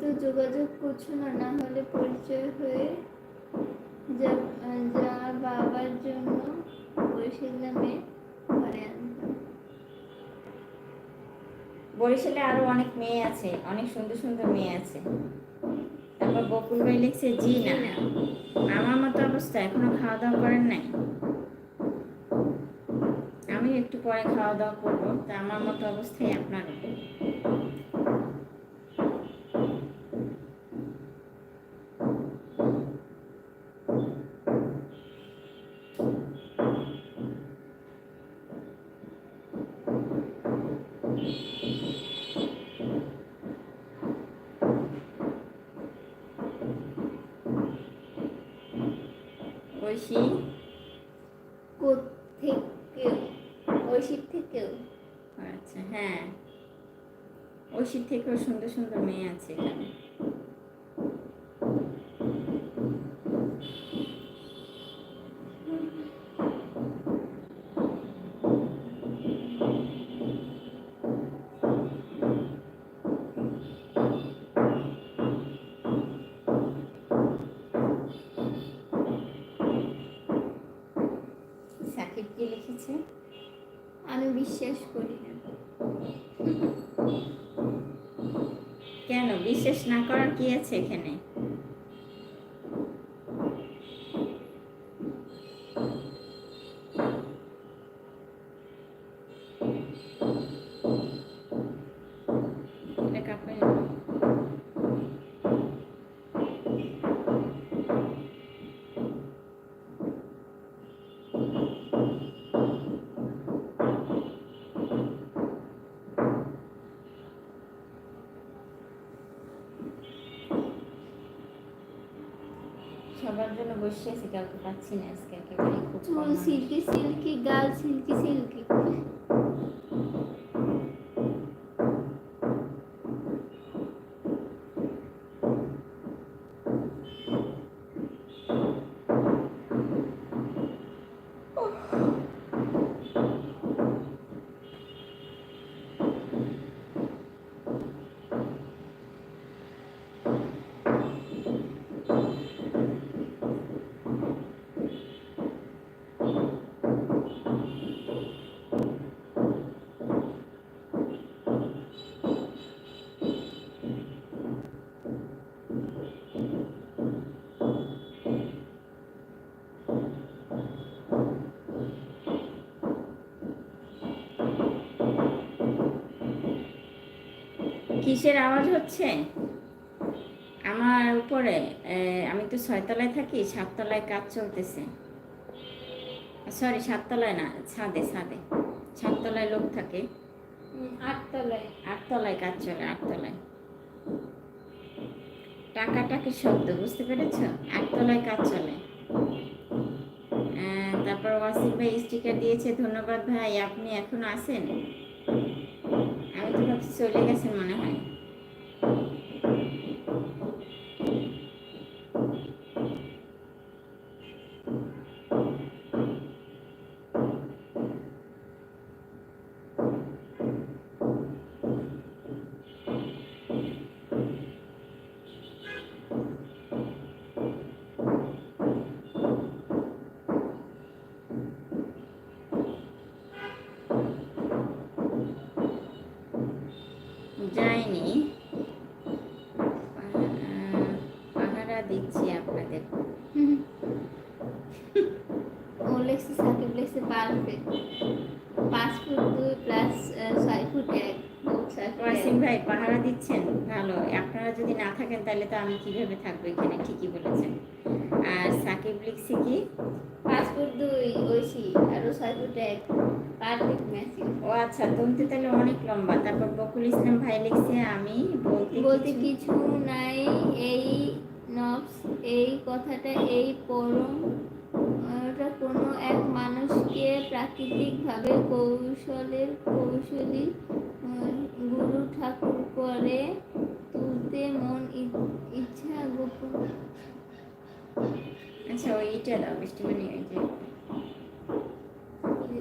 দ্রুত যোগাযোগ করছো না, না হলে পরিচয় হয়ে যা বাবার জন্য বরিশাল নামে ঘরে আনতাম। বরিশালে আরো অনেক মেয়ে আছে, অনেক সুন্দর সুন্দর মেয়ে আছে। তারপর বকুল ভাই লিখছে জি না, আমার মতো অবস্থা, এখনো খাওয়া দাওয়া করেন নাই? আমি একটু পরে খাওয়া দাওয়া করবো, তা আমার মতো অবস্থায় আপনারও। ঐশী কোত্থেকেও, ঐশীর থেকেও। আচ্ছা, হ্যাঁ, ঐশীর থেকেও সুন্দর সুন্দর মেয়ে আছে এখানে। সাকিব কি লিখেছে? আমি বিশ্বাস করি না। কেন বিশ্বাস না করার কি আছে এখানে? এটা কাপড় সবার জন্য বসে আছি, কাউকে পাচ্ছি না আজকে, একেবারে খুব চুল কম মানুষ। সিল্কি সিল্কি, গাল সিল্কি সিল্কি। কিসের আওয়াজ হচ্ছে আমার উপরে? আমি তো 6 তলায় থাকি, 7 তলায় কাজ চলতেছে। সরি, 7 তলায় না, ছাদে ছাদে। 7 তলায় লোক থাকে। 8তলায়। 8 তলায় কাজ চলে, 8 তলায়। টাকাটাকি শব্দ, বুঝতে পেরেছ? 8 তলায় কাজ চলে। তারপর ওয়াসিম ভাই স্টিকার দিয়েছে, ধন্যবাদ ভাই। আপনি এখনো আছেন? আমি তো ভাবছি চলে গেছেন মনে হয়। যায়নি, পাহারা দিচ্ছি আপনাদের। ও লেখছে, সাকিব লেখছে perfect, 5 foot 2 plus 6 foot 1। Wasim ভাই পাহারা দিচ্ছেন, ভালো। আপনারা যদি না থাকেন তাহলে তো আমি কিভাবে থাকবো এখানে, ঠিকই বলেছেন। আর সাকিব লিখছে কি 5 ফুট 2 ঐশী, আরো 6 ফুট 1, পারফেক্ট ম্যাচিং। ও আচ্ছা, তুমি তো তাহলে অনেক লম্বা। তারপর বকুল ইসলাম ভাই লিখছে আমি বলতে কিছু নাই, এই নবস, এই কথাটা, এই পরম কোনো এক মানুষকে প্রাকৃতিকভাবে কৌশলী গুরু ঠাকুর করে তুলতে মন ইচ্ছা গোপন। আচ্ছা, ওইটা দাও বৃষ্টিমণি, ওই যে